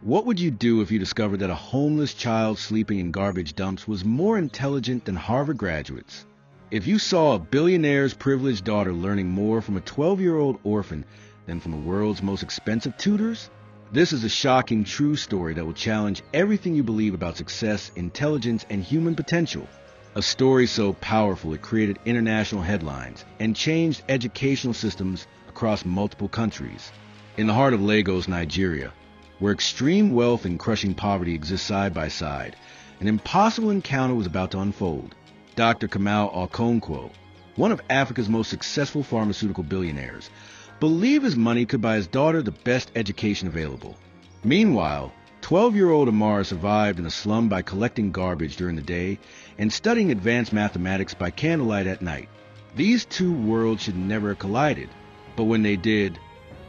What would you do if you discovered that a homeless child sleeping in garbage dumps was more intelligent than Harvard graduates? If you saw a billionaire's privileged daughter learning more from a 12-year-old orphan than from the world's most expensive tutors? This is a shocking true story that will challenge everything you believe about success, intelligence, and human potential. A story so powerful it created international headlines and changed educational systems across multiple countries. In the heart of Lagos, Nigeria, where extreme wealth and crushing poverty exist side by side, an impossible encounter was about to unfold. Dr. Kamal Okonkwo, one of Africa's most successful pharmaceutical billionaires, believed his money could buy his daughter the best education available. Meanwhile, 12-year-old Amara survived in a slum by collecting garbage during the day and studying advanced mathematics by candlelight at night. These two worlds should never have collided, but when they did,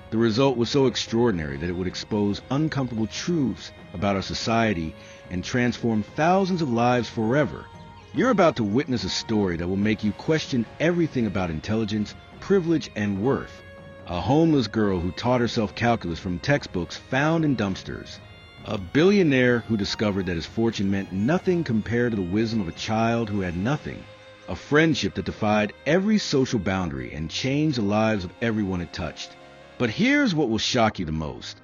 the result was so extraordinary that it would expose uncomfortable truths about our society and transform thousands of lives forever. You're about to witness a story that will make you question everything about intelligence, privilege, and worth. A homeless girl who taught herself calculus from textbooks found in dumpsters. A billionaire who discovered that his fortune meant nothing compared to the wisdom of a child who had nothing. A friendship that defied every social boundary and changed the lives of everyone it touched. But here's what will shock you the most.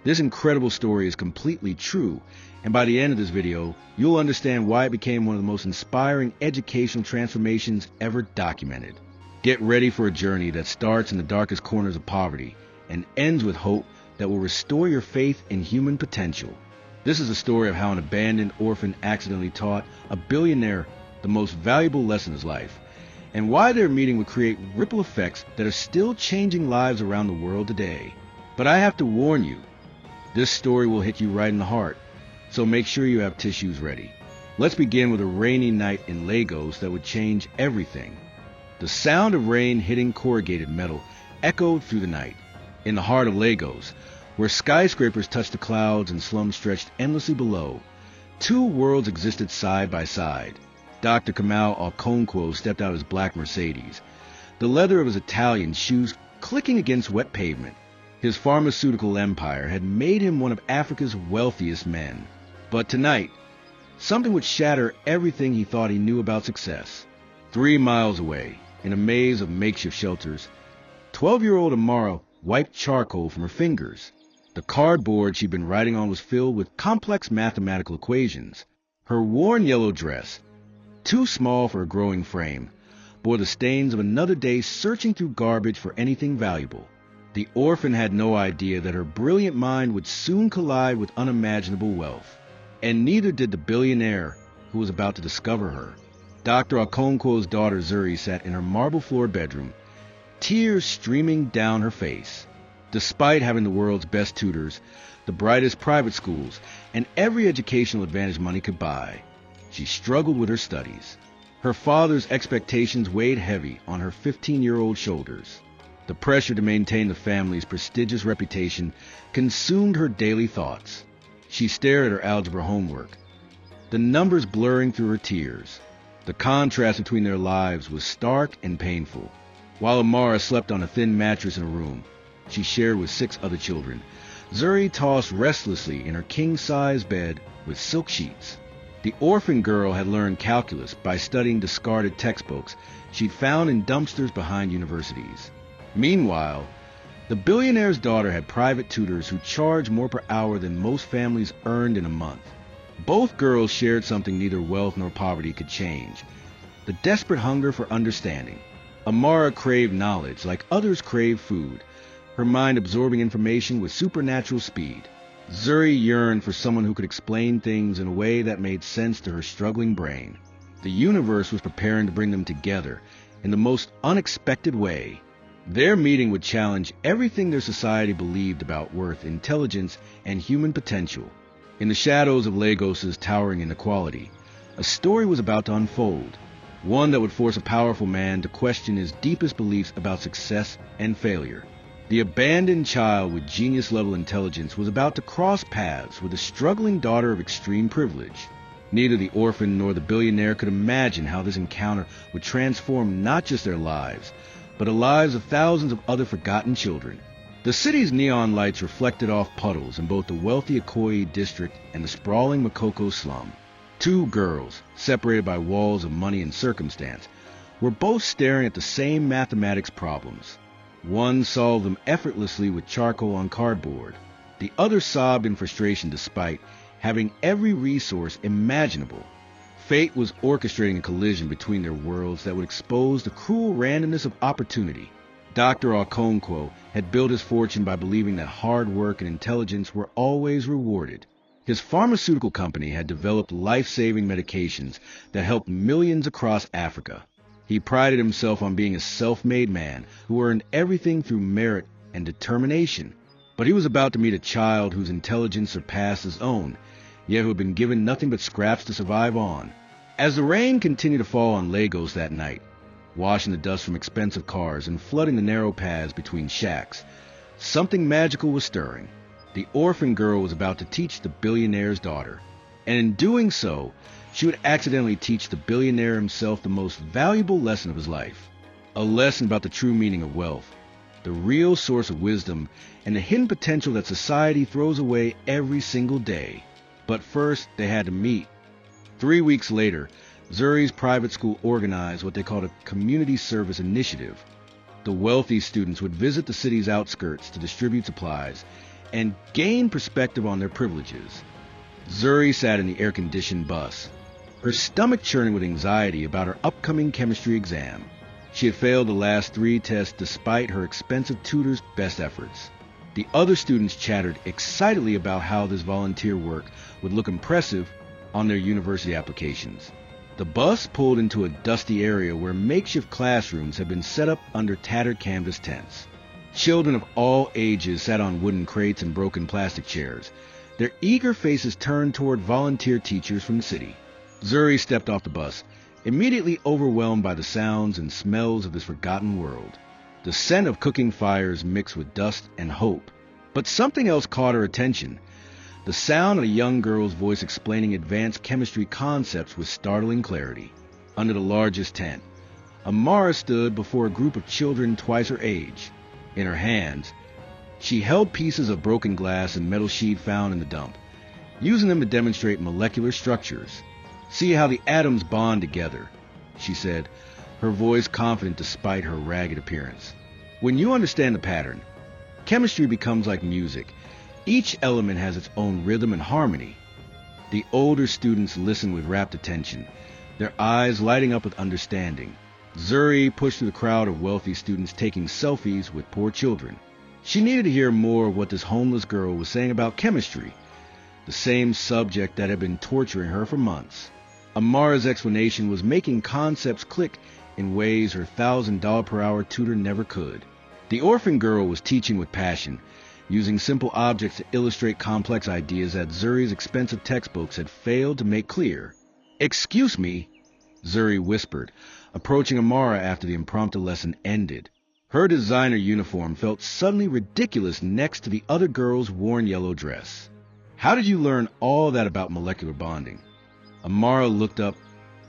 This incredible story is completely true, and by the end of this video, you'll understand why it became one of the most inspiring educational transformations ever documented. Get ready for a journey that starts in the darkest corners of poverty and ends with hope that will restore your faith in human potential. This is a story of how an abandoned orphan accidentally taught a billionaire the most valuable lesson in his life, and why their meeting would create ripple effects that are still changing lives around the world today. But I have to warn you, this story will hit you right in the heart, so make sure you have tissues ready. Let's begin with a rainy night in Lagos that would change everything. The sound of rain hitting corrugated metal echoed through the night. In the heart of Lagos, where skyscrapers touched the clouds and slums stretched endlessly below, two worlds existed side by side. Dr. Kamal Okonkwo stepped out of his black Mercedes, the leather of his Italian shoes clicking against wet pavement. His pharmaceutical empire had made him one of Africa's wealthiest men. But tonight, something would shatter everything he thought he knew about success. 3 miles away, in a maze of makeshift shelters, 12-year-old Amara wiped charcoal from her fingers. The cardboard she'd been writing on was filled with complex mathematical equations. Her worn yellow dress, too small for her growing frame, bore the stains of another day searching through garbage for anything valuable. The orphan had no idea that her brilliant mind would soon collide with unimaginable wealth. And neither did the billionaire who was about to discover her. Dr. Okonkwo's daughter Zuri sat in her marble-floored bedroom, tears streaming down her face. Despite having the world's best tutors, the brightest private schools, and every educational advantage money could buy, she struggled with her studies. Her father's expectations weighed heavy on her 15-year-old shoulders. The pressure to maintain the family's prestigious reputation consumed her daily thoughts. She stared at her algebra homework, the numbers blurring through her tears. The contrast between their lives was stark and painful. While Amara slept on a thin mattress in a room she shared with 6 other children, Zuri tossed restlessly in her king-size bed with silk sheets. The orphan girl had learned calculus by studying discarded textbooks she'd found in dumpsters behind universities. Meanwhile, the billionaire's daughter had private tutors who charged more per hour than most families earned in a month. Both girls shared something neither wealth nor poverty could change: the desperate hunger for understanding. Amara craved knowledge like others craved food, her mind absorbing information with supernatural speed. Zuri yearned for someone who could explain things in a way that made sense to her struggling brain. The universe was preparing to bring them together in the most unexpected way. Their meeting would challenge everything their society believed about worth, intelligence, and human potential. In the shadows of Lagos's towering inequality, a story was about to unfold, one that would force a powerful man to question his deepest beliefs about success and failure. The abandoned child with genius-level intelligence was about to cross paths with a struggling daughter of extreme privilege. Neither the orphan nor the billionaire could imagine how this encounter would transform not just their lives, but the lives of thousands of other forgotten children. The city's neon lights reflected off puddles in both the wealthy Ikoyi district and the sprawling Makoko slum. Two girls, separated by walls of money and circumstance, were both staring at the same mathematics problems. One solved them effortlessly with charcoal on cardboard. The other sobbed in frustration despite having every resource imaginable. Fate was orchestrating a collision between their worlds that would expose the cruel randomness of opportunity. Dr. Okonkwo had built his fortune by believing that hard work and intelligence were always rewarded. His pharmaceutical company had developed life-saving medications that helped millions across Africa. He prided himself on being a self-made man who earned everything through merit and determination. But he was about to meet a child whose intelligence surpassed his own, yet who had been given nothing but scraps to survive on. As the rain continued to fall on Lagos that night, washing the dust from expensive cars and flooding the narrow paths between shacks, something magical was stirring. The orphan girl was about to teach the billionaire's daughter, and in doing so, she would accidentally teach the billionaire himself the most valuable lesson of his life, a lesson about the true meaning of wealth, the real source of wisdom, and the hidden potential that society throws away every single day. But first, they had to meet. 3 weeks later, Zuri's private school organized what they called a community service initiative. The wealthy students would visit the city's outskirts to distribute supplies and gain perspective on their privileges. Zuri sat in the air-conditioned bus, her stomach churning with anxiety about her upcoming chemistry exam. She had failed the last 3 tests despite her expensive tutor's best efforts. The other students chattered excitedly about how this volunteer work would look impressive on their university applications. The bus pulled into a dusty area where makeshift classrooms had been set up under tattered canvas tents. Children of all ages sat on wooden crates and broken plastic chairs, their eager faces turned toward volunteer teachers from the city. Zuri stepped off the bus, immediately overwhelmed by the sounds and smells of this forgotten world. The scent of cooking fires mixed with dust and hope. But something else caught her attention. The sound of a young girl's voice explaining advanced chemistry concepts with startling clarity. Under the largest tent, Amara stood before a group of children twice her age. In her hands, she held pieces of broken glass and metal sheet found in the dump, using them to demonstrate molecular structures. "See how the atoms bond together," she said, her voice confident despite her ragged appearance. "When you understand the pattern, chemistry becomes like music. Each element has its own rhythm and harmony." The older students listened with rapt attention, their eyes lighting up with understanding. Zuri pushed through the crowd of wealthy students taking selfies with poor children. She needed to hear more of what this homeless girl was saying about chemistry, the same subject that had been torturing her for months. Amara's explanation was making concepts click in ways her $1,000 per hour tutor never could. The orphan girl was teaching with passion, using simple objects to illustrate complex ideas that Zuri's expensive textbooks had failed to make clear. "Excuse me," Zuri whispered, approaching Amara after the impromptu lesson ended. Her designer uniform felt suddenly ridiculous next to the other girl's worn yellow dress. "How did you learn all that about molecular bonding?" Amara looked up,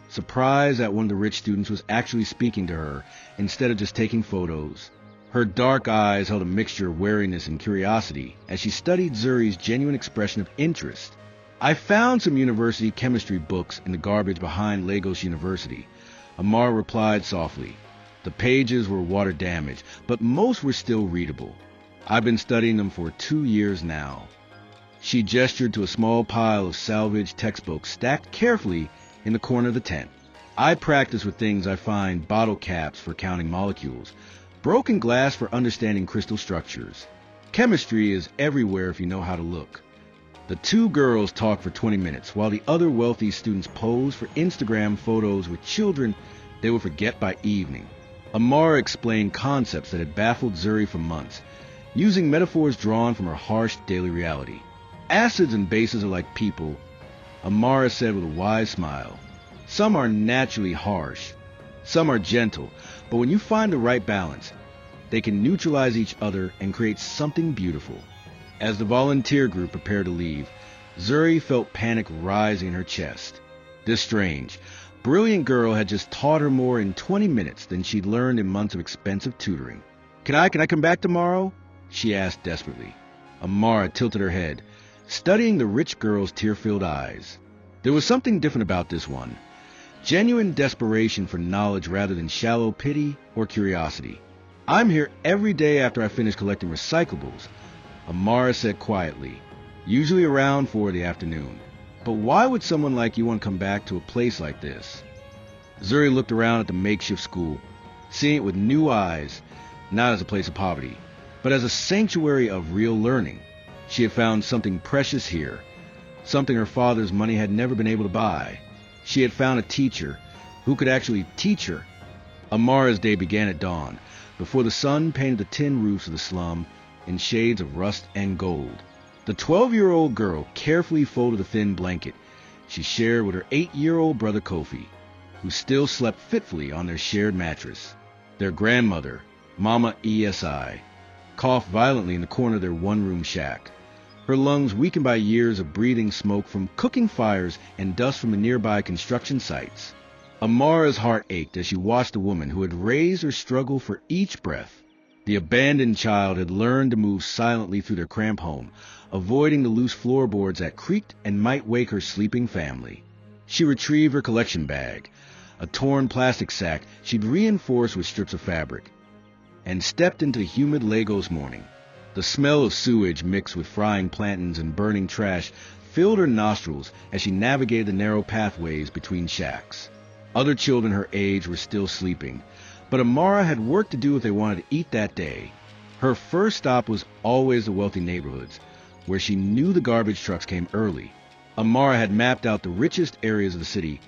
surprised that one of the rich students was actually speaking to her instead of just taking photos. Her dark eyes held a mixture of wariness and curiosity as she studied Zuri's genuine expression of interest. "I found some university chemistry books in the garbage behind Lagos University," Amara replied softly. The pages were water damaged, but most were still readable. "I've been studying them for 2 years now." She gestured to a small pile of salvaged textbooks stacked carefully in the corner of the tent. "I practice with things I find: bottle caps for counting molecules, broken glass for understanding crystal structures. Chemistry is everywhere if you know how to look." The two girls talked for 20 minutes while the other wealthy students posed for Instagram photos with children they would forget by evening. Amara explained concepts that had baffled Zuri for months, using metaphors drawn from her harsh daily reality. "Acids and bases are like people," Amara said with a wise smile. "Some are naturally harsh, some are gentle, but when you find the right balance, they can neutralize each other and create something beautiful." As the volunteer group prepared to leave, Zuri felt panic rising in her chest. This strange, brilliant girl had just taught her more in 20 minutes than she'd learned in months of expensive tutoring. Can I come back tomorrow?" she asked desperately. Amara tilted her head, studying the rich girl's tear-filled eyes. There was something different about this one. Genuine desperation for knowledge rather than shallow pity or curiosity. "I'm here every day after I finish collecting recyclables," Amara said quietly, "usually around 4 in the afternoon. But why would someone like you want to come back to a place like this?" Zuri looked around at the makeshift school, seeing it with new eyes, not as a place of poverty, but as a sanctuary of real learning. She had found something precious here, something her father's money had never been able to buy. She had found a teacher who could actually teach her. Amara's day began at dawn, before the sun painted the tin roofs of the slum in shades of rust and gold. The 12-year-old girl carefully folded a thin blanket she shared with her 8-year-old brother Kofi, who still slept fitfully on their shared mattress. Their grandmother, Mama ESI, coughed violently in the corner of their one-room shack, her lungs weakened by years of breathing smoke from cooking fires and dust from the nearby construction sites. Amara's heart ached as she watched the woman who had raised her struggle for each breath. The abandoned child had learned to move silently through their cramped home, avoiding the loose floorboards that creaked and might wake her sleeping family. She retrieved her collection bag, a torn plastic sack she'd reinforced with strips of fabric, and stepped into the humid Lagos morning. The smell of sewage mixed with frying plantains and burning trash filled her nostrils as she navigated the narrow pathways between shacks. Other children her age were still sleeping, but Amara had work to do if they wanted to eat that day. Her first stop was always the wealthy neighborhoods, where she knew the garbage trucks came early. Amara had mapped out the richest areas of the city,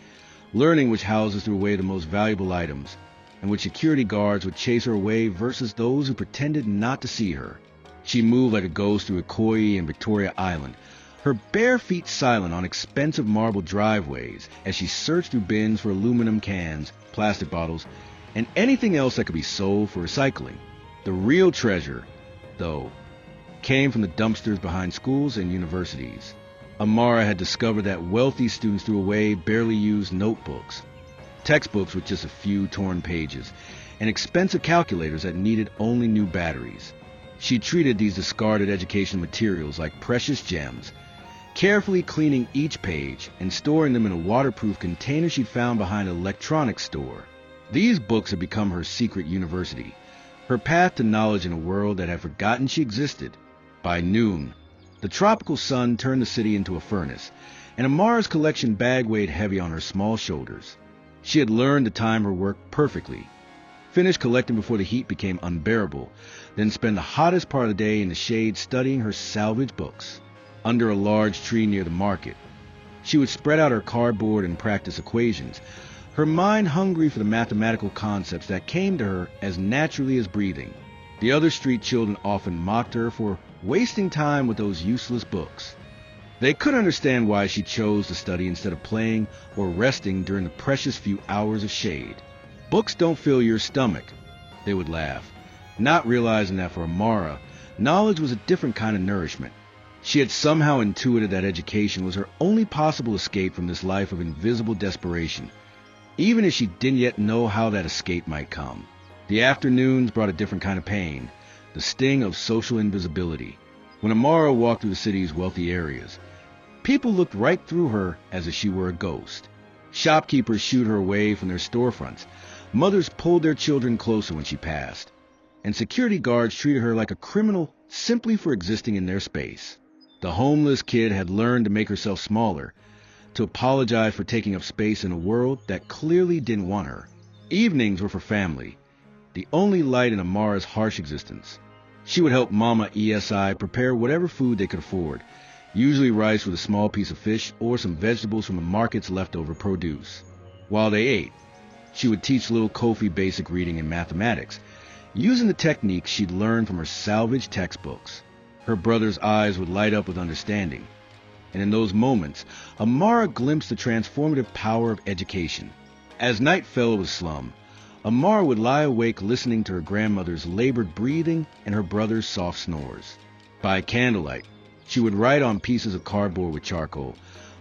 learning which houses threw away the most valuable items, and which security guards would chase her away versus those who pretended not to see her. She moved like a ghost through Ikoyi and Victoria Island, her bare feet silent on expensive marble driveways as she searched through bins for aluminum cans, plastic bottles, and anything else that could be sold for recycling. The real treasure, though, came from the dumpsters behind schools and universities. Amara had discovered that wealthy students threw away barely used notebooks, textbooks with just a few torn pages, and expensive calculators that needed only new batteries. She treated these discarded educational materials like precious gems, carefully cleaning each page and storing them in a waterproof container she'd found behind an electronics store. These books had become her secret university, her path to knowledge in a world that had forgotten she existed. By noon, the tropical sun turned the city into a furnace, and Amara's collection bag weighed heavy on her small shoulders. She had learned to time her work perfectly, finish collecting before the heat became unbearable, then spend the hottest part of the day in the shade studying her salvage books. Under a large tree near the market, she would spread out her cardboard and practice equations, her mind hungry for the mathematical concepts that came to her as naturally as breathing. The other street children often mocked her for wasting time with those useless books. They couldn't understand why she chose to study instead of playing or resting during the precious few hours of shade. "Books don't fill your stomach," they would laugh, not realizing that for Amara, knowledge was a different kind of nourishment. She had somehow intuited that education was her only possible escape from this life of invisible desperation, even if she didn't yet know how that escape might come. The afternoons brought a different kind of pain, the sting of social invisibility. When Amara walked through the city's wealthy areas, people looked right through her as if she were a ghost. Shopkeepers shooed her away from their storefronts. Mothers pulled their children closer when she passed, and security guards treated her like a criminal simply for existing in their space. The homeless kid had learned to make herself smaller, to apologize for taking up space in a world that clearly didn't want her. Evenings were for family, the only light in Amara's harsh existence. She would help Mama ESI prepare whatever food they could afford, usually rice with a small piece of fish or some vegetables from the market's leftover produce. While they ate, she would teach little Kofi basic reading and mathematics, using the techniques she'd learned from her salvage textbooks. Her brother's eyes would light up with understanding, and in those moments, Amara glimpsed the transformative power of education. As night fell over the slum, Amara would lie awake listening to her grandmother's labored breathing and her brother's soft snores. By candlelight, she would write on pieces of cardboard with charcoal,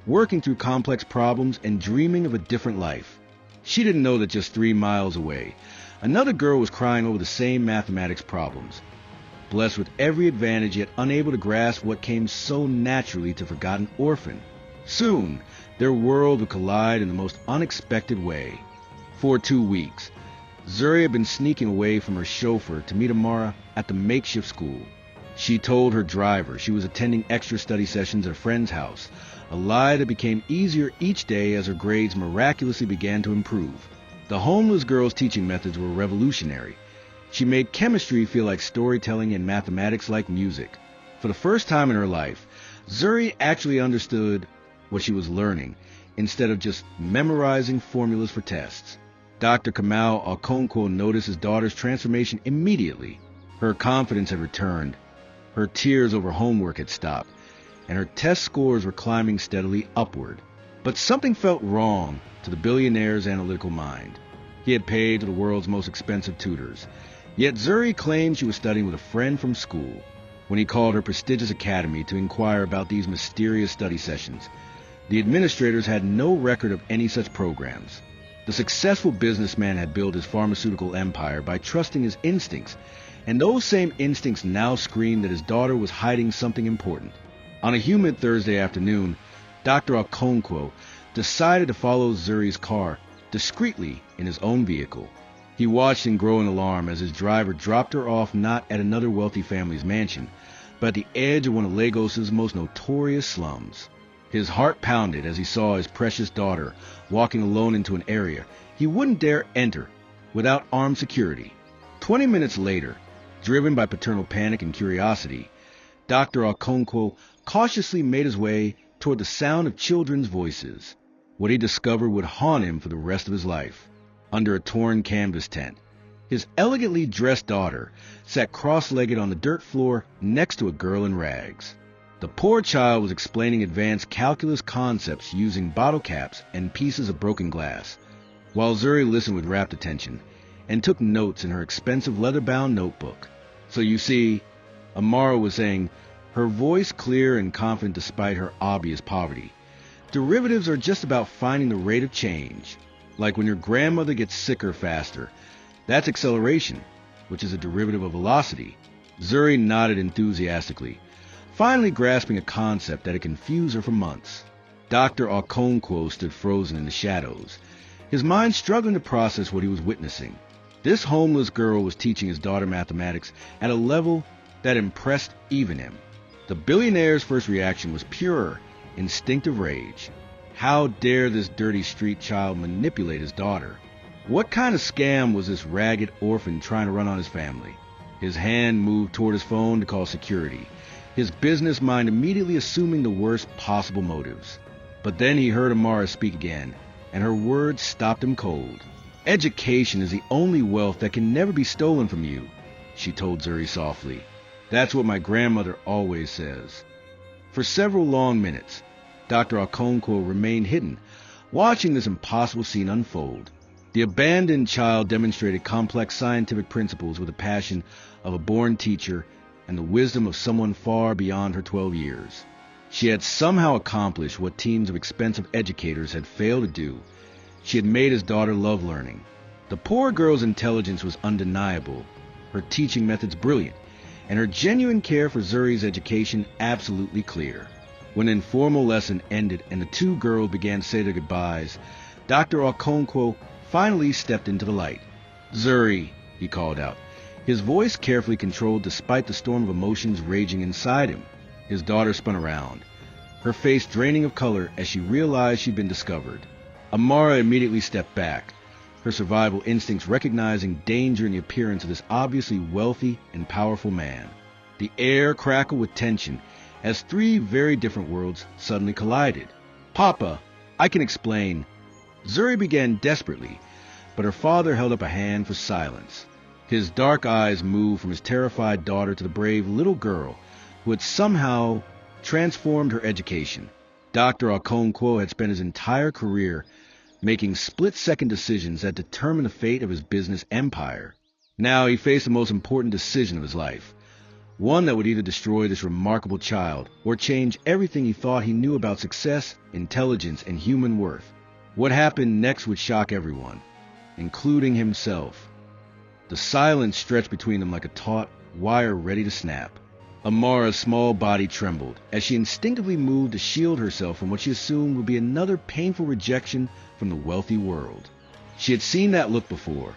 working through complex problems and dreaming of a different life. She didn't know that just 3 miles away, another girl was crying over the same mathematics problems. blessed with every advantage yet unable to grasp what came so naturally to forgotten Orphan. Soon, their world would collide in the most unexpected way. For 2 weeks, Zuri had been sneaking away from her chauffeur to meet Amara at the makeshift school. She told her driver she was attending extra study sessions at a friend's house, a lie that became easier each day as her grades miraculously began to improve. The homeless girl's teaching methods were revolutionary. She made chemistry feel like storytelling and mathematics like music. For the first time in her life, Zuri actually understood what she was learning, instead of just memorizing formulas for tests. Dr. Kamau Okonkwo noticed his daughter's transformation immediately. Her confidence had returned, her tears over homework had stopped, and her test scores were climbing steadily upward. But something felt wrong to the billionaire's analytical mind. He had paid to the world's most expensive tutors, yet Zuri claimed she was studying with a friend from school. When he called her prestigious academy to inquire about these mysterious study sessions, the administrators had no record of any such programs. The successful businessman had built his pharmaceutical empire by trusting his instincts, and those same instincts now screamed that his daughter was hiding something important. On a humid Thursday afternoon, Dr. Okonkwo decided to follow Zuri's car discreetly in his own vehicle. He watched in growing alarm as his driver dropped her off not at another wealthy family's mansion, but at the edge of one of Lagos's most notorious slums. His heart pounded as he saw his precious daughter walking alone into an area he wouldn't dare enter without armed security. 20 minutes later, driven by paternal panic and curiosity, Dr. Okonkwo cautiously made his way toward the sound of children's voices. What he discovered would haunt him for the rest of his life. Under a torn canvas tent, his elegantly dressed daughter sat cross-legged on the dirt floor next to a girl in rags. The poor child was explaining advanced calculus concepts using bottle caps and pieces of broken glass, while Zuri listened with rapt attention and took notes in her expensive leather-bound notebook. So you see, Amara was saying, her voice clear and confident despite her obvious poverty, derivatives are just about finding the rate of change. Like when your grandmother gets sicker faster, that's acceleration, which is a derivative of velocity. Zuri nodded enthusiastically, finally grasping a concept that had confused her for months. Dr. Okonkwo stood frozen in the shadows, his mind struggling to process what he was witnessing. This homeless girl was teaching his daughter mathematics at a level that impressed even him. The billionaire's first reaction was pure, instinctive rage. How dare this dirty street child manipulate his daughter? What kind of scam was this ragged orphan trying to run on his family? His hand moved toward his phone to call security, his business mind immediately assuming the worst possible motives. But then he heard Amara speak again, and her words stopped him cold. Education is the only wealth that can never be stolen from you, she told Zuri softly. That's what my grandmother always says. For several long minutes, Dr. Okonkwo remained hidden, watching this impossible scene unfold. The abandoned child demonstrated complex scientific principles with the passion of a born teacher and the wisdom of someone far beyond her 12 years. She had somehow accomplished what teams of expensive educators had failed to do. She had made his daughter love learning. The poor girl's intelligence was undeniable, her teaching methods brilliant, and her genuine care for Zuri's education absolutely clear. When an informal lesson ended and the two girls began to say their goodbyes, Dr. Okonkwo finally stepped into the light. "Zuri," he called out, his voice carefully controlled despite the storm of emotions raging inside him. His daughter spun around, her face draining of color as she realized she'd been discovered. Amara immediately stepped back, her survival instincts recognizing danger in the appearance of this obviously wealthy and powerful man. The air crackled with tension as three very different worlds suddenly collided. "Papa, I can explain." Zuri began desperately, but her father held up a hand for silence. His dark eyes moved from his terrified daughter to the brave little girl who had somehow transformed her education. Dr. Okonkwo had spent his entire career making split-second decisions that determined the fate of his business empire. Now he faced the most important decision of his life, one that would either destroy this remarkable child or change everything he thought he knew about success, intelligence, and human worth. What happened next would shock everyone, including himself. The silence stretched between them like a taut, wire ready to snap. Amara's small body trembled as she instinctively moved to shield herself from what she assumed would be another painful rejection from the wealthy world. She had seen that look before.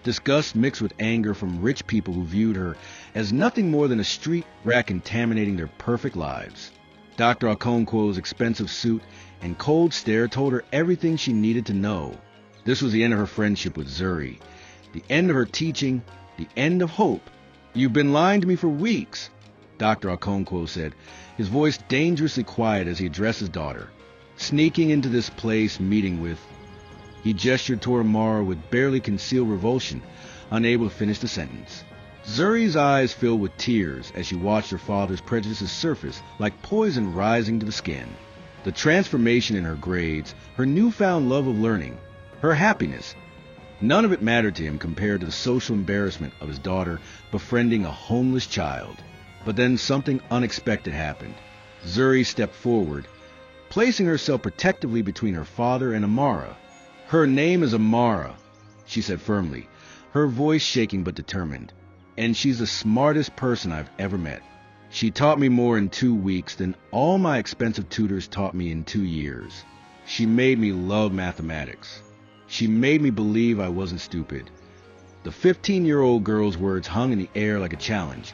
Disgust mixed with anger from rich people who viewed her as nothing more than a street rat contaminating their perfect lives. Dr. Okonkwo's expensive suit and cold stare told her everything she needed to know. This was the end of her friendship with Zuri, the end of her teaching, the end of hope. "You've been lying to me for weeks," Dr. Okonkwo said, his voice dangerously quiet as he addressed his daughter. "Sneaking into this place, meeting with—" He gestured toward Amara with barely concealed revulsion, unable to finish the sentence. Zuri's eyes filled with tears as she watched her father's prejudices surface like poison rising to the skin. The transformation in her grades, her newfound love of learning, her happiness, none of it mattered to him compared to the social embarrassment of his daughter befriending a homeless child. But then something unexpected happened. Zuri stepped forward, placing herself protectively between her father and Amara. "Her name is Amara," she said firmly, her voice shaking but determined. "And she's the smartest person I've ever met. She taught me more in 2 weeks than all my expensive tutors taught me in 2 years. She made me love mathematics. She made me believe I wasn't stupid." The 15-year-old girl's words hung in the air like a challenge,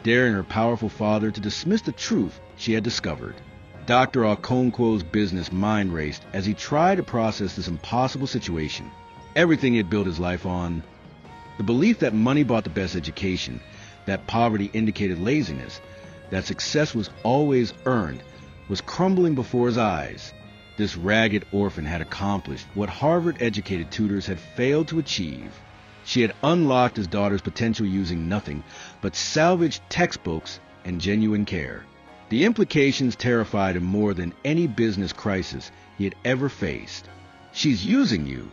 daring her powerful father to dismiss the truth she had discovered. Dr. Okonkwo's business mind raced as he tried to process this impossible situation. Everything he had built his life on, the belief that money bought the best education, that poverty indicated laziness, that success was always earned, was crumbling before his eyes. This ragged orphan had accomplished what Harvard-educated tutors had failed to achieve. She had unlocked his daughter's potential using nothing but salvaged textbooks and genuine care. The implications terrified him more than any business crisis he had ever faced. "She's using you,"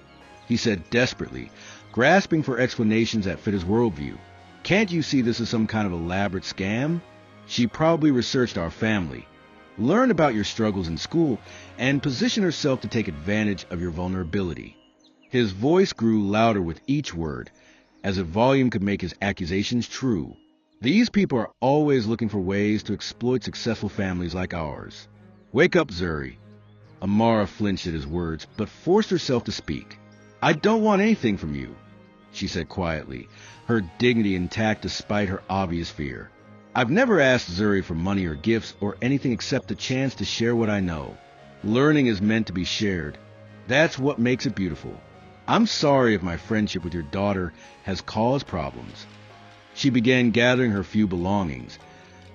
he said desperately, grasping for explanations that fit his worldview. "Can't you see this as some kind of elaborate scam? She probably researched our family, learned about your struggles in school, and positioned herself to take advantage of your vulnerability." His voice grew louder with each word, as if volume could make his accusations true. "These people are always looking for ways to exploit successful families like ours. Wake up, Zuri." Amara flinched at his words, but forced herself to speak. "I don't want anything from you," she said quietly, her dignity intact despite her obvious fear. "I've never asked Zuri for money or gifts or anything except the chance to share what I know. Learning is meant to be shared. That's what makes it beautiful. I'm sorry if my friendship with your daughter has caused problems." She began gathering her few belongings,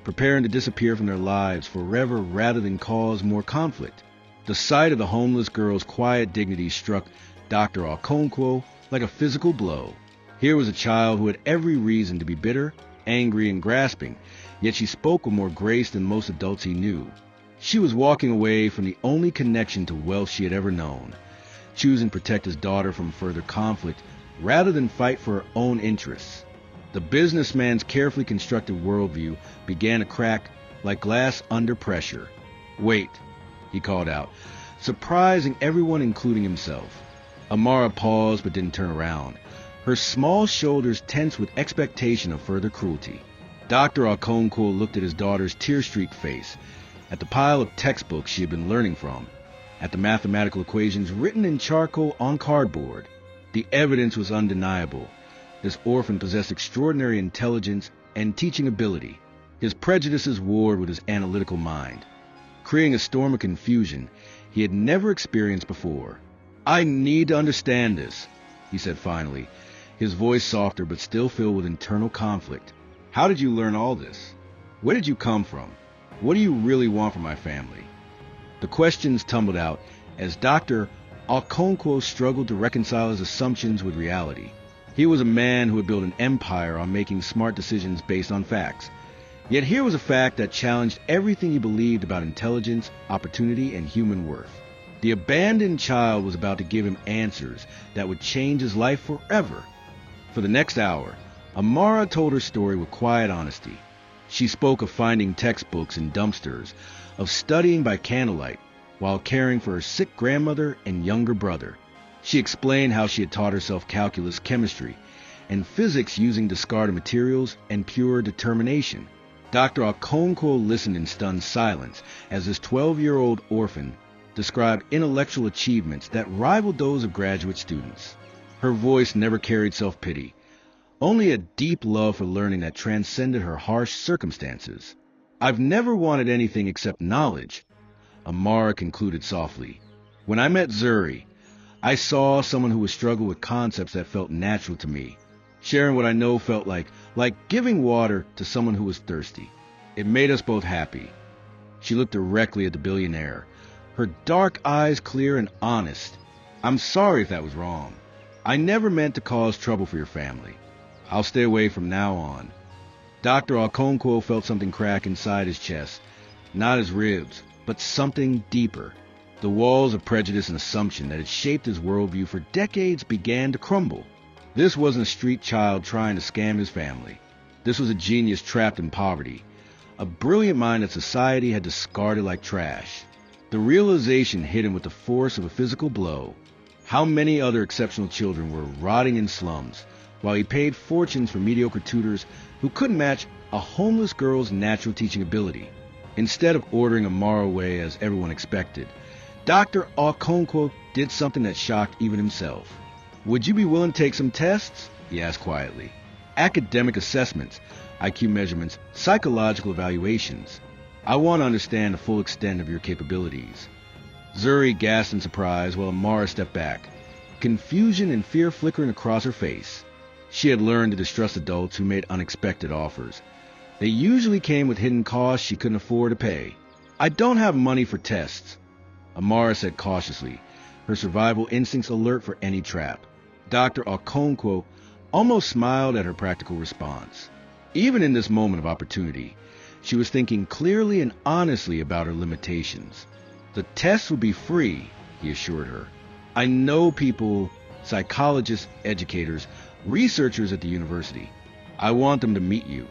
preparing to disappear from their lives forever rather than cause more conflict. The sight of the homeless girl's quiet dignity struck Dr. Okonkwo like a physical blow. Here was a child who had every reason to be bitter, angry, and grasping, yet she spoke with more grace than most adults he knew. She was walking away from the only connection to wealth she had ever known, choosing to protect his daughter from further conflict rather than fight for her own interests. The businessman's carefully constructed worldview began to crack like glass under pressure. "Wait," he called out, surprising everyone including himself. Amara paused but didn't turn around, her small shoulders tense with expectation of further cruelty. Dr. Okonkwo looked at his daughter's tear-streaked face, at the pile of textbooks she had been learning from, at the mathematical equations written in charcoal on cardboard. The evidence was undeniable. This orphan possessed extraordinary intelligence and teaching ability. His prejudices warred with his analytical mind, creating a storm of confusion he had never experienced before. "I need to understand this," he said finally, his voice softer but still filled with internal conflict. "How did you learn all this? Where did you come from? What do you really want from my family?" The questions tumbled out as Dr. Okonkwo struggled to reconcile his assumptions with reality. He was a man who had built an empire on making smart decisions based on facts. Yet here was a fact that challenged everything he believed about intelligence, opportunity, and human worth. The abandoned child was about to give him answers that would change his life forever. For the next hour, Amara told her story with quiet honesty. She spoke of finding textbooks in dumpsters, of studying by candlelight while caring for her sick grandmother and younger brother. She explained how she had taught herself calculus, chemistry, and physics using discarded materials and pure determination. Dr. Okonkwo listened in stunned silence as this 12-year-old orphan described intellectual achievements that rivaled those of graduate students. Her voice never carried self-pity, only a deep love for learning that transcended her harsh circumstances. "I've never wanted anything except knowledge," Amara concluded softly. "When I met Zuri, I saw someone who would struggle with concepts that felt natural to me. Sharing what I know felt like giving water to someone who was thirsty. It made us both happy." She looked directly at the billionaire, her dark eyes clear and honest. "I'm sorry if that was wrong. I never meant to cause trouble for your family. I'll stay away from now on." Dr. Okonkwo felt something crack inside his chest, not his ribs, but something deeper. The walls of prejudice and assumption that had shaped his worldview for decades began to crumble. This wasn't a street child trying to scam his family. This was a genius trapped in poverty, a brilliant mind that society had discarded like trash. The realization hit him with the force of a physical blow. How many other exceptional children were rotting in slums, while he paid fortunes for mediocre tutors who couldn't match a homeless girl's natural teaching ability? Instead of ordering Amara away as everyone expected, Dr. Okonkwo did something that shocked even himself. "Would you be willing to take some tests?" he asked quietly. "Academic assessments, IQ measurements, psychological evaluations. I want to understand the full extent of your capabilities." Zuri gasped in surprise while Amara stepped back, confusion and fear flickering across her face. She had learned to distrust adults who made unexpected offers. They usually came with hidden costs she couldn't afford to pay. "I don't have money for tests," Amara said cautiously, her survival instincts alert for any trap. Dr. Okonkwo almost smiled at her practical response. Even in this moment of opportunity, she was thinking clearly and honestly about her limitations. "The tests would be free," he assured her. "I know people, psychologists, educators, researchers at the university. I want them to meet you,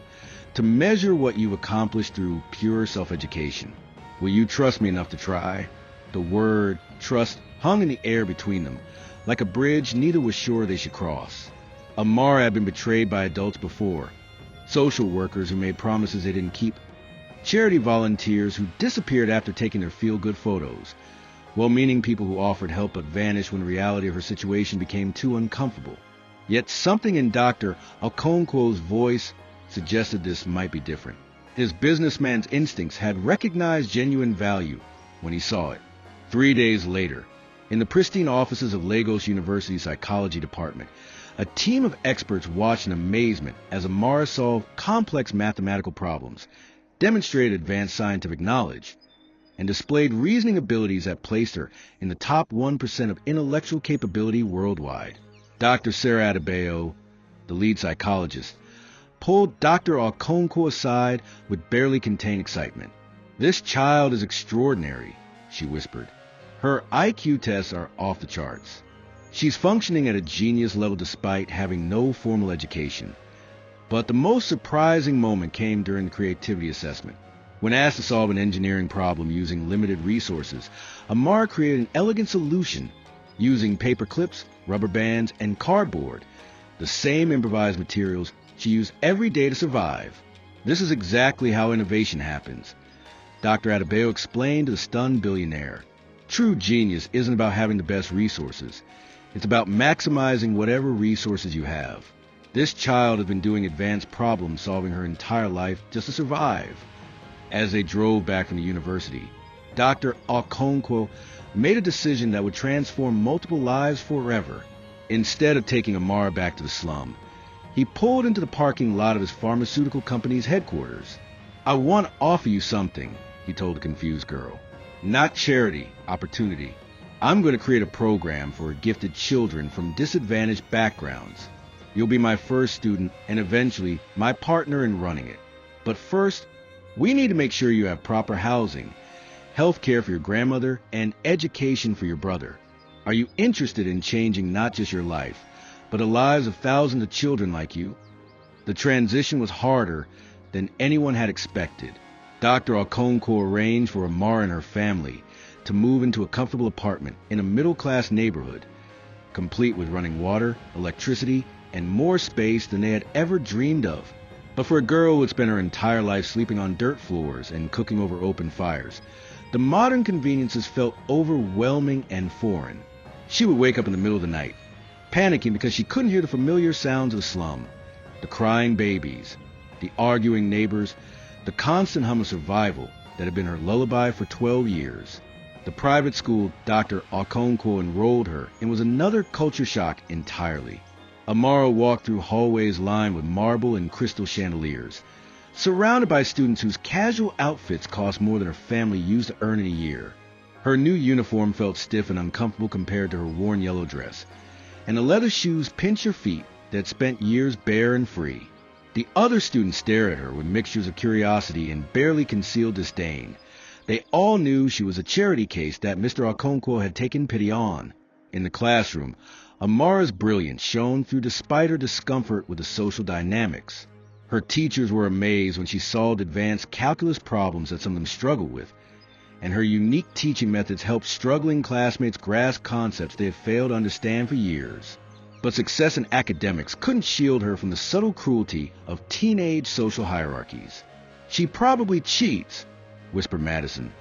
to measure what you've accomplished through pure self-education. Will you trust me enough to try?" The word trust hung in the air between them, like a bridge neither was sure they should cross. Amara had been betrayed by adults before. Social workers who made promises they didn't keep. Charity volunteers who disappeared after taking their feel-good photos. Well-meaning people who offered help but vanished when the reality of her situation became too uncomfortable. Yet something in Dr. Okonkwo's voice suggested this might be different. His businessman's instincts had recognized genuine value when he saw it. 3 days later, in the pristine offices of Lagos University's psychology department, a team of experts watched in amazement as Amara solved complex mathematical problems, demonstrated advanced scientific knowledge, and displayed reasoning abilities that placed her in the top 1% of intellectual capability worldwide. Dr. Sarah Adebayo, the lead psychologist, pulled Dr. Okonkwo aside with barely contained excitement. "This child is extraordinary," she whispered. "Her IQ tests are off the charts. She's functioning at a genius level despite having no formal education." But the most surprising moment came during the creativity assessment. When asked to solve an engineering problem using limited resources, Amara created an elegant solution using paper clips, rubber bands, and cardboard, the same improvised materials she used every day to survive. This is exactly how innovation happens, Dr. Adebayo explained to the stunned billionaire. True genius isn't about having the best resources. It's about maximizing whatever resources you have. This child has been doing advanced problem solving her entire life just to survive. As they drove back from the university, Dr. Okonkwo made a decision that would transform multiple lives forever. Instead of taking Amara back to the slum, he pulled into the parking lot of his pharmaceutical company's headquarters. "I want to offer you something," he told the confused girl. "Not charity, opportunity. I'm going to create a program for gifted children from disadvantaged backgrounds. You'll be my first student and eventually my partner in running it. But first, we need to make sure you have proper housing, health care for your grandmother, and education for your brother. Are you interested in changing not just your life, but the lives of thousands of children like you?" The transition was harder than anyone had expected. Dr. Okonkwo arranged for Amara and her family to move into a comfortable apartment in a middle-class neighborhood, complete with running water, electricity, and more space than they had ever dreamed of. But for a girl who had spent her entire life sleeping on dirt floors and cooking over open fires, the modern conveniences felt overwhelming and foreign. She would wake up in the middle of the night, panicking because she couldn't hear the familiar sounds of the slum, the crying babies, the arguing neighbors, the constant hum of survival that had been her lullaby for 12 years. The private school Dr. Okonkwo enrolled her in was another culture shock entirely. Amara walked through hallways lined with marble and crystal chandeliers, surrounded by students whose casual outfits cost more than her family used to earn in a year. Her new uniform felt stiff and uncomfortable compared to her worn yellow dress, and the leather shoes pinched her feet that had spent years bare and free. The other students stared at her with mixtures of curiosity and barely concealed disdain. They all knew she was a charity case that Mr. Okonkwo had taken pity on. In the classroom, Amara's brilliance shone through despite her discomfort with the social dynamics. Her teachers were amazed when she solved advanced calculus problems that some of them struggled with, and her unique teaching methods helped struggling classmates grasp concepts they had failed to understand for years. But success in academics couldn't shield her from the subtle cruelty of teenage social hierarchies. "She probably cheats," whispered Madison,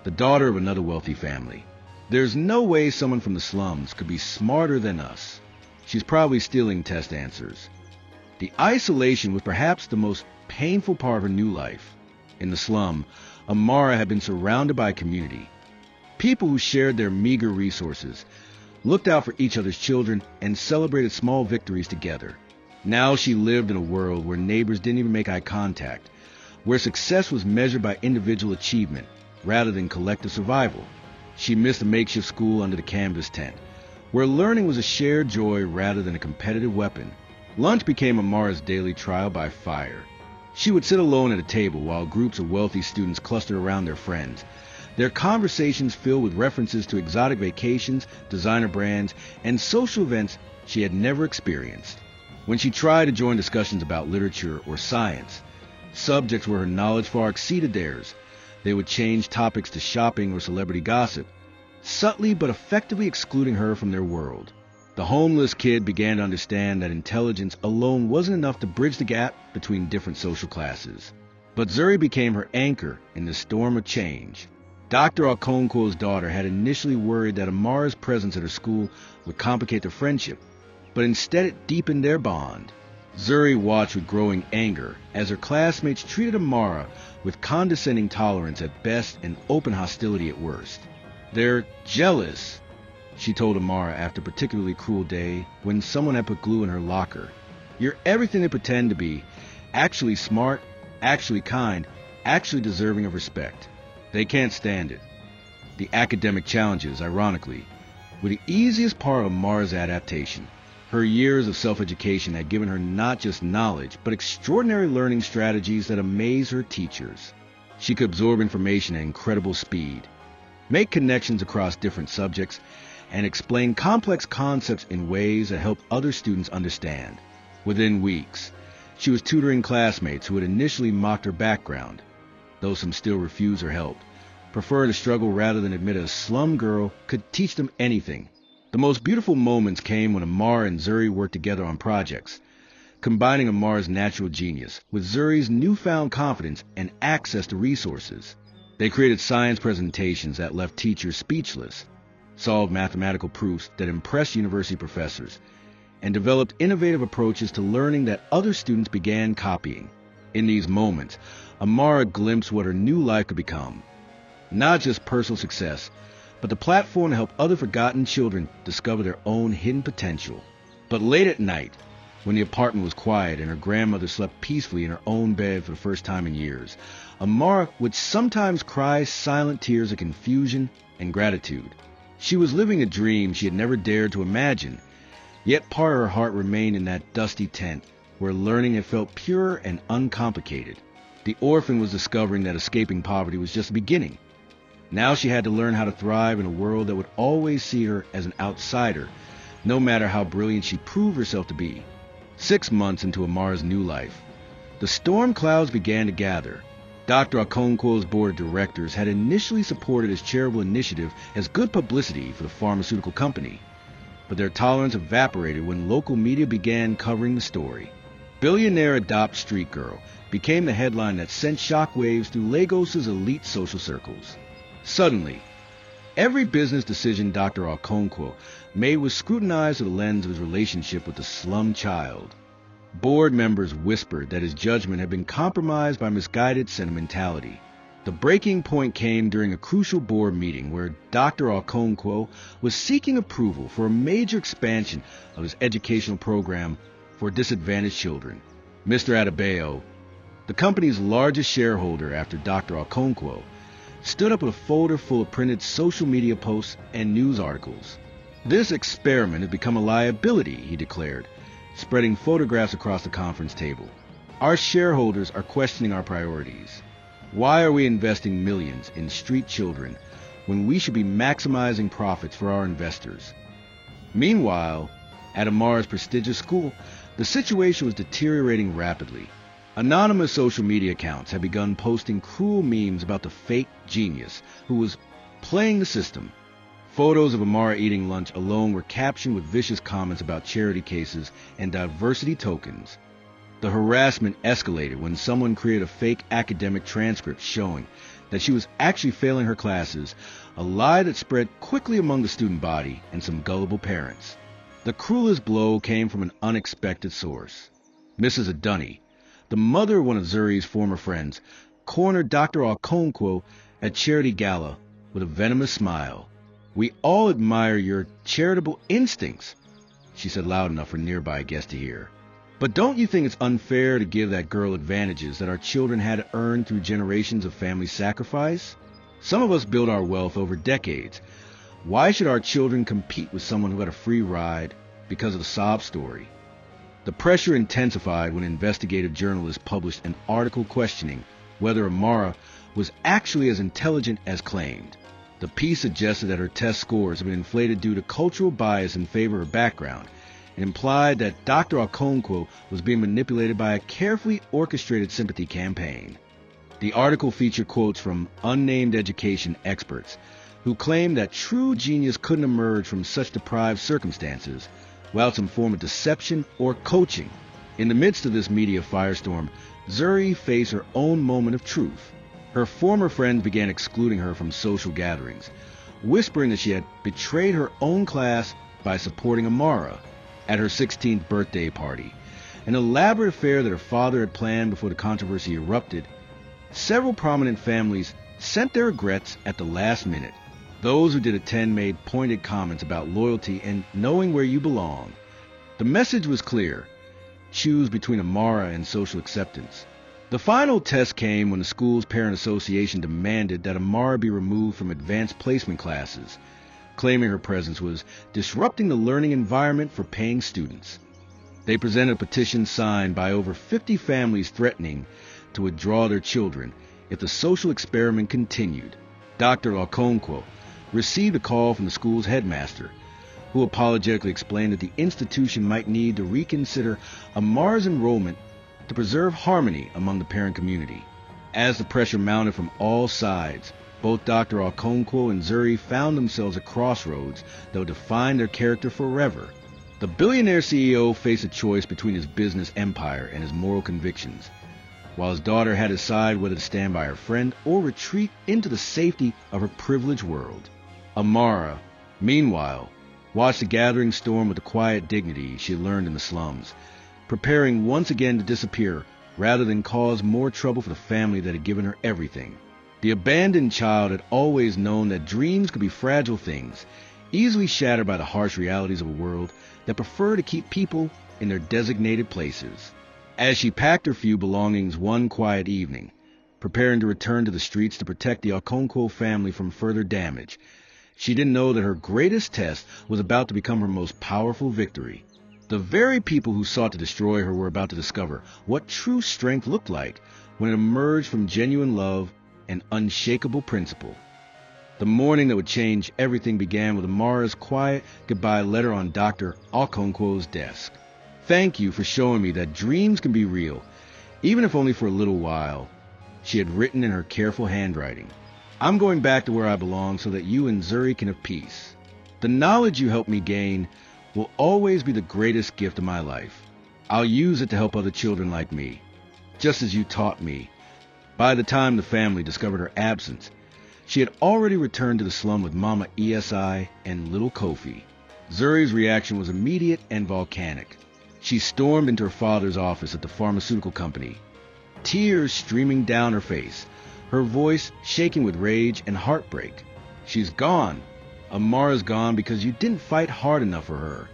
the daughter of another wealthy family. "There's no way someone from the slums could be smarter than us. She's probably stealing test answers." The isolation was perhaps the most painful part of her new life. In the slum, Amara had been surrounded by a community, people who shared their meager resources, looked out for each other's children, and celebrated small victories together. Now she lived in a world where neighbors didn't even make eye contact, where success was measured by individual achievement rather than collective survival. She missed the makeshift school under the canvas tent, where learning was a shared joy rather than a competitive weapon. Lunch became Amara's daily trial by fire. She would sit alone at a table while groups of wealthy students clustered around their friends, their conversations filled with references to exotic vacations, designer brands, and social events she had never experienced. When she tried to join discussions about literature or science, subjects where her knowledge far exceeded theirs, they would change topics to shopping or celebrity gossip, subtly but effectively excluding her from their world. The homeless kid began to understand that intelligence alone wasn't enough to bridge the gap between different social classes. But Zuri became her anchor in the storm of change. Dr. Okonkwo's daughter had initially worried that Amara's presence at her school would complicate their friendship, but instead it deepened their bond. Zuri watched with growing anger as her classmates treated Amara with condescending tolerance at best and open hostility at worst. "They're jealous," she told Amara after a particularly cruel day when someone had put glue in her locker. "You're everything they pretend to be, actually smart, actually kind, actually deserving of respect. They can't stand it." The academic challenges, ironically, were the easiest part of Amara's adaptation. Her years of self-education had given her not just knowledge, but extraordinary learning strategies that amazed her teachers. She could absorb information at incredible speed, make connections across different subjects, and explain complex concepts in ways that helped other students understand. Within weeks, she was tutoring classmates who had initially mocked her background, though some still refused her help, preferred to struggle rather than admit a slum girl could teach them anything. The most beautiful moments came when Amara and Zuri worked together on projects, combining Amara's natural genius with Zuri's newfound confidence and access to resources. They created science presentations that left teachers speechless, solved mathematical proofs that impressed university professors, and developed innovative approaches to learning that other students began copying. In these moments, Amara glimpsed what her new life could become. Not just personal success, but the platform to help other forgotten children discover their own hidden potential. But late at night, when the apartment was quiet and her grandmother slept peacefully in her own bed for the first time in years, Amara would sometimes cry silent tears of confusion and gratitude. She was living a dream she had never dared to imagine, yet part of her heart remained in that dusty tent where learning had felt pure and uncomplicated. The orphan was discovering that escaping poverty was just the beginning. Now she had to learn how to thrive in a world that would always see her as an outsider, no matter how brilliant she proved herself to be. 6 months into Amara's new life, the storm clouds began to gather. Dr. Okonkwo's board of directors had initially supported his charitable initiative as good publicity for the pharmaceutical company. but their tolerance evaporated when local media began covering the story. Billionaire adopts street girl became the headline that sent shockwaves through Lagos's elite social circles. Suddenly, every business decision Dr. Okonkwo made was scrutinized through the lens of his relationship with the slum child. Board members whispered that his judgment had been compromised by misguided sentimentality. The breaking point came during a crucial board meeting where Dr. Okonkwo was seeking approval for a major expansion of his educational program for disadvantaged children. Mr. Adebayo, the company's largest shareholder after Dr. Okonkwo, stood up with a folder full of printed social media posts and news articles. "This experiment has become a liability," he declared, spreading photographs across the conference table. "Our shareholders are questioning our priorities. Why are we investing millions in street children when we should be maximizing profits for our investors?" Meanwhile, at Amara's prestigious school, the situation was deteriorating rapidly. Anonymous social media accounts had begun posting cruel memes about the fake genius who was playing the system. Photos of Amara eating lunch alone were captioned with vicious comments about charity cases and diversity tokens. The harassment escalated when someone created a fake academic transcript showing that she was actually failing her classes, a lie that spread quickly among the student body and some gullible parents. The cruelest blow came from an unexpected source. Mrs. Adunni, the mother of one of Zuri's former friends, cornered Dr. Okonkwo at charity gala with a venomous smile. "We all admire your charitable instincts," she said loud enough for nearby guests to hear. "But don't you think it's unfair to give that girl advantages that our children had earned through generations of family sacrifice? Some of us built our wealth over decades. Why should our children compete with someone who had a free ride because of the sob story?" The pressure intensified when investigative journalists published an article questioning whether Amara was actually as intelligent as claimed. The piece suggested that her test scores had been inflated due to cultural bias in favor of her background, and implied that Dr. Okonkwo was being manipulated by a carefully orchestrated sympathy campaign. The article featured quotes from unnamed education experts who claimed that true genius couldn't emerge from such deprived circumstances without some form of deception or coaching. In the midst of this media firestorm, Zuri faced her own moment of truth. Her former friends began excluding her from social gatherings, whispering that she had betrayed her own class by supporting Amara at her 16th birthday party, an elaborate affair that her father had planned before the controversy erupted. Several prominent families sent their regrets at the last minute. Those who did attend made pointed comments about loyalty and knowing where you belong. The message was clear: choose between Amara and social acceptance. The final test came when the school's parent association demanded that Amara be removed from advanced placement classes, claiming her presence was disrupting the learning environment for paying students. They presented a petition signed by over 50 families threatening to withdraw their children if the social experiment continued. Dr. Okonkwo received a call from the school's headmaster, who apologetically explained that the institution might need to reconsider Amara's enrollment to preserve harmony among the parent community. As the pressure mounted from all sides, both Dr. Okonkwo and Zuri found themselves at crossroads that would define their character forever. The billionaire CEO faced a choice between his business empire and his moral convictions, while his daughter had to decide whether to stand by her friend or retreat into the safety of her privileged world. Amara, meanwhile, watched the gathering storm with the quiet dignity she had learned in the slums, preparing once again to disappear rather than cause more trouble for the family that had given her everything. The abandoned child had always known that dreams could be fragile things, easily shattered by the harsh realities of a world that preferred to keep people in their designated places. As she packed her few belongings one quiet evening, preparing to return to the streets to protect the Okonkwo family from further damage, she didn't know that her greatest test was about to become her most powerful victory. The very people who sought to destroy her were about to discover what true strength looked like when it emerged from genuine love and unshakable principle. The morning that would change everything began with Amara's quiet goodbye letter on Dr. Okonkwo's desk. "Thank you for showing me that dreams can be real, even if only for a little while," she had written in her careful handwriting. "I'm going back to where I belong so that you and Zuri can have peace. The knowledge you helped me gain will always be the greatest gift of my life. I'll use it to help other children like me, just as you taught me." By the time the family discovered her absence, she had already returned to the slum with Mama ESI and little Kofi. Zuri's reaction was immediate and volcanic. She stormed into her father's office at the pharmaceutical company, tears streaming down her face, her voice shaking with rage and heartbreak. "She's gone. Amara's gone because you didn't fight hard enough for her."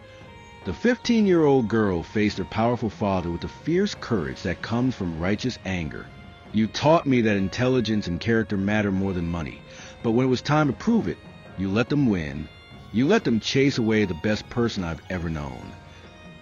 The 15-year-old girl faced her powerful father with the fierce courage that comes from righteous anger. "You taught me that intelligence and character matter more than money, but when it was time to prove it, you let them win. You let them chase away the best person I've ever known."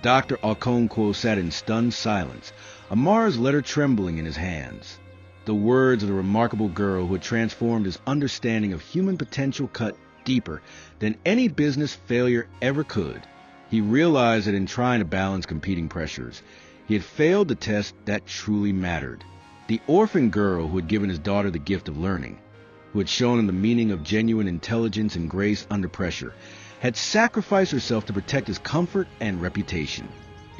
Dr. Okonkwo sat in stunned silence, Amara's letter trembling in his hands. The words of the remarkable girl who had transformed his understanding of human potential cut deeper than any business failure ever could. He realized that in trying to balance competing pressures, he had failed the test that truly mattered. The orphan girl who had given his daughter the gift of learning, who had shown him the meaning of genuine intelligence and grace under pressure, had sacrificed herself to protect his comfort and reputation.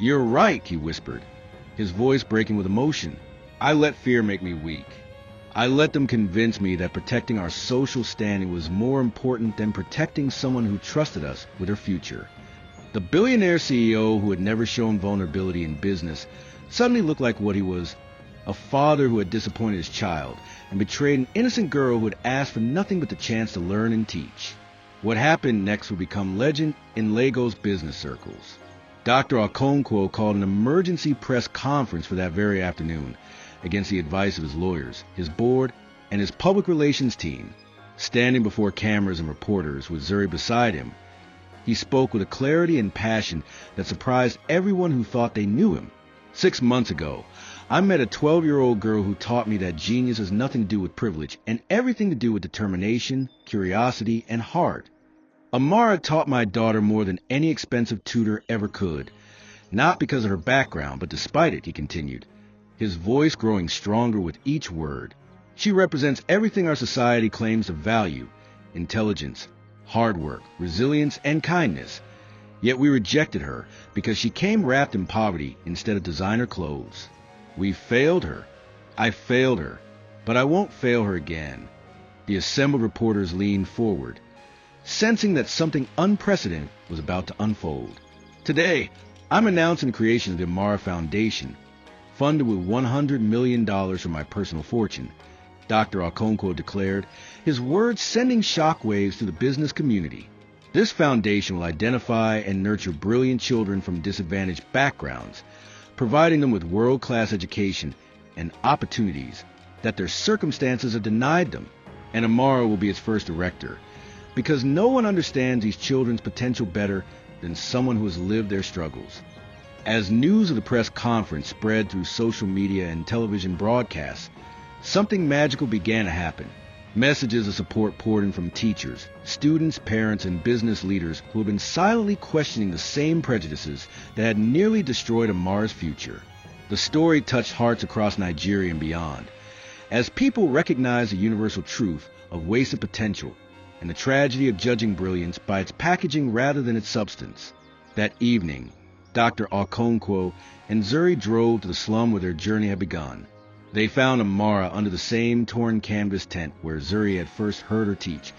"You're right," he whispered, his voice breaking with emotion. "I let fear make me weak. I let them convince me that protecting our social standing was more important than protecting someone who trusted us with her future." The billionaire CEO who had never shown vulnerability in business suddenly looked like what he was: a father who had disappointed his child and betrayed an innocent girl who had asked for nothing but the chance to learn and teach. What happened next would become legend in Lagos business circles. Dr. Okonkwo called an emergency press conference for that very afternoon, against the advice of his lawyers, his board, and his public relations team. Standing before cameras and reporters with Zuri beside him, he spoke with a clarity and passion that surprised everyone who thought they knew him. "6 months ago, I met a 12-year-old girl who taught me that genius has nothing to do with privilege and everything to do with determination, curiosity, and heart. Amara taught my daughter more than any expensive tutor ever could, not because of her background, but despite it," he continued, his voice growing stronger with each word. "She represents everything our society claims to value: intelligence, hard work, resilience, and kindness. Yet we rejected her because she came wrapped in poverty instead of designer clothes. We failed her. I failed her, but I won't fail her again." The assembled reporters leaned forward, sensing that something unprecedented was about to unfold. "Today, I'm announcing the creation of the Amara Foundation, funded with $100 million from my personal fortune," Dr. Okonkwo declared, his words sending shockwaves through the business community. "This foundation will identify and nurture brilliant children from disadvantaged backgrounds, providing them with world-class education and opportunities that their circumstances have denied them. And Amara will be its first director, because no one understands these children's potential better than someone who has lived their struggles." As news of the press conference spread through social media and television broadcasts, something magical began to happen. Messages of support poured in from teachers, students, parents, and business leaders who had been silently questioning the same prejudices that had nearly destroyed Amara's future. The story touched hearts across Nigeria and beyond, as people recognized the universal truth of wasted potential and the tragedy of judging brilliance by its packaging rather than its substance. That evening, Dr. Okonkwo and Zuri drove to the slum where their journey had begun. They found Amara under the same torn canvas tent where Zuri had first heard her teach,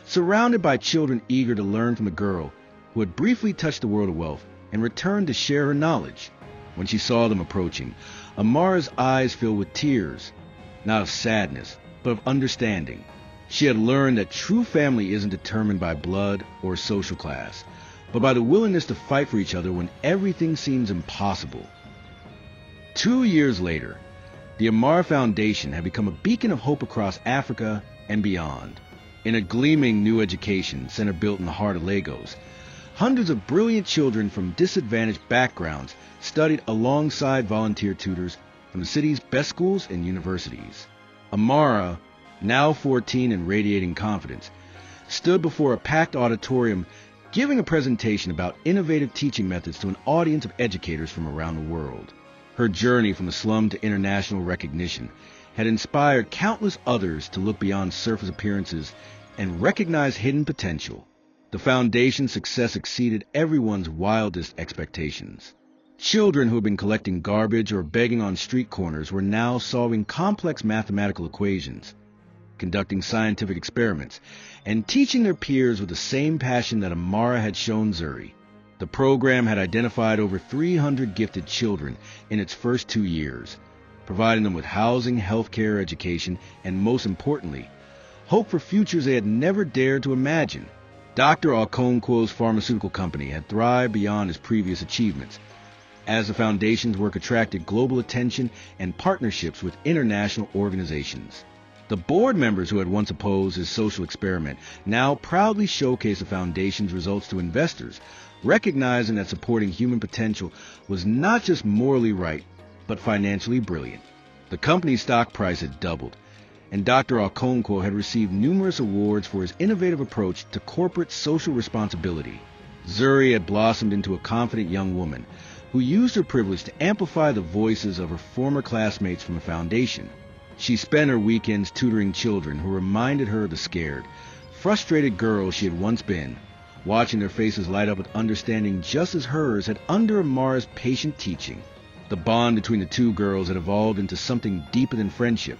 surrounded by children eager to learn from a girl who had briefly touched the world of wealth and returned to share her knowledge. When she saw them approaching, Amara's eyes filled with tears, not of sadness, but of understanding. She had learned that true family isn't determined by blood or social class, but by the willingness to fight for each other when everything seems impossible. 2 years later, the Amara Foundation had become a beacon of hope across Africa and beyond. In a gleaming new education center built in the heart of Lagos, hundreds of brilliant children from disadvantaged backgrounds studied alongside volunteer tutors from the city's best schools and universities. Amara, now 14 and radiating confidence, stood before a packed auditorium giving a presentation about innovative teaching methods to an audience of educators from around the world. Her journey from the slum to international recognition had inspired countless others to look beyond surface appearances and recognize hidden potential. The foundation's success exceeded everyone's wildest expectations. Children who had been collecting garbage or begging on street corners were now solving complex mathematical equations, conducting scientific experiments, and teaching their peers with the same passion that Amara had shown Zuri. The program had identified over 300 gifted children in its first 2 years, providing them with housing, healthcare, education, and most importantly, hope for futures they had never dared to imagine. Dr. Okonkwo's pharmaceutical company had thrived beyond its previous achievements, as the foundation's work attracted global attention and partnerships with international organizations. The board members who had once opposed his social experiment now proudly showcased the foundation's results to investors, recognizing that supporting human potential was not just morally right, but financially brilliant. The company's stock price had doubled, and Dr. Okonkwo had received numerous awards for his innovative approach to corporate social responsibility. Zuri had blossomed into a confident young woman who used her privilege to amplify the voices of her former classmates from the foundation. She spent her weekends tutoring children who reminded her of the scared, frustrated girls she had once been, watching their faces light up with understanding just as hers had under Amara's patient teaching. The bond between the two girls had evolved into something deeper than friendship.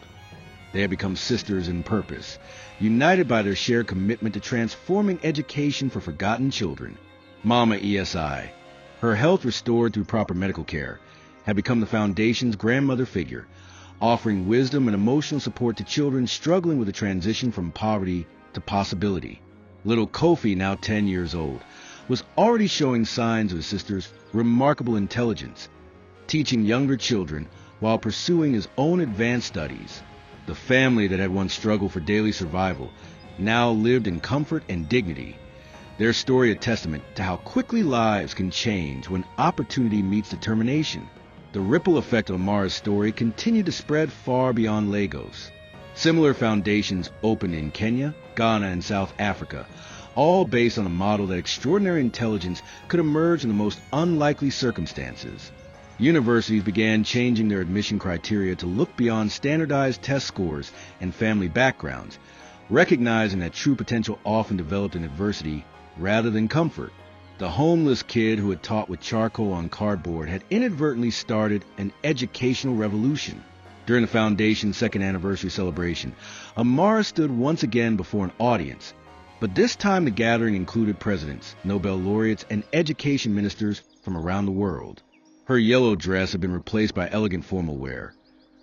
They had become sisters in purpose, united by their shared commitment to transforming education for forgotten children. Mama ESI, her health restored through proper medical care, had become the foundation's grandmother figure, offering wisdom and emotional support to children struggling with the transition from poverty to possibility. Little Kofi, now 10 years old, was already showing signs of his sister's remarkable intelligence, teaching younger children while pursuing his own advanced studies. The family that had once struggled for daily survival now lived in comfort and dignity, their story a testament to how quickly lives can change when opportunity meets determination. The ripple effect of Amara's story continued to spread far beyond Lagos. Similar foundations opened in Kenya, Ghana, and South Africa, all based on a model that extraordinary intelligence could emerge in the most unlikely circumstances. Universities began changing their admission criteria to look beyond standardized test scores and family backgrounds, recognizing that true potential often developed in adversity rather than comfort. The homeless kid who had taught with charcoal on cardboard had inadvertently started an educational revolution. During the Foundation's second anniversary celebration, Amara stood once again before an audience, but this time the gathering included presidents, Nobel laureates, and education ministers from around the world. Her yellow dress had been replaced by elegant formal wear,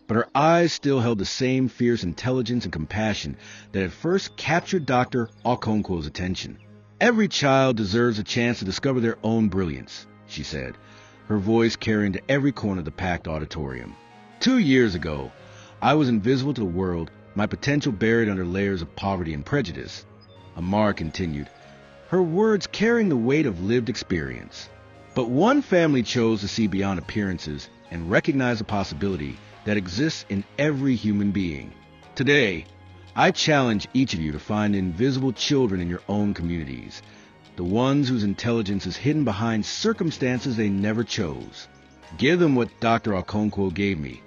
but her eyes still held the same fierce intelligence and compassion that had first captured Dr. Okonkwo's attention. "Every child deserves a chance to discover their own brilliance," she said, her voice carrying to every corner of the packed auditorium. 2 years ago, I was invisible to the world, my potential buried under layers of poverty and prejudice. Amara continued, her words carrying the weight of lived experience. But one family chose to see beyond appearances and recognize the possibility that exists in every human being. Today, I challenge each of you to find invisible children in your own communities, the ones whose intelligence is hidden behind circumstances they never chose. Give them what Dr. Okonkwo gave me,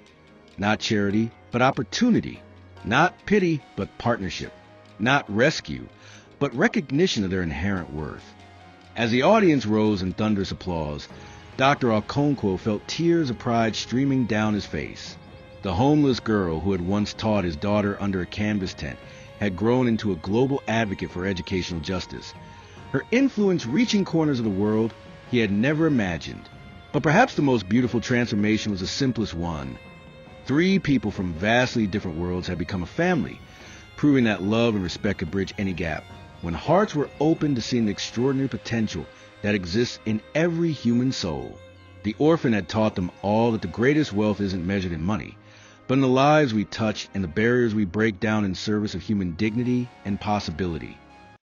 not charity, but opportunity, not pity, but partnership, not rescue, but recognition of their inherent worth. As the audience rose in thunderous applause, Dr. Okonkwo felt tears of pride streaming down his face. The homeless girl who had once taught his daughter under a canvas tent had grown into a global advocate for educational justice, her influence reaching corners of the world he had never imagined. But perhaps the most beautiful transformation was the simplest one. 3 people from vastly different worlds had become a family, proving that love and respect could bridge any gap, when hearts were open to seeing the extraordinary potential that exists in every human soul. The Orphan had taught them all that the greatest wealth isn't measured in money, but in the lives we touch and the barriers we break down in service of human dignity and possibility.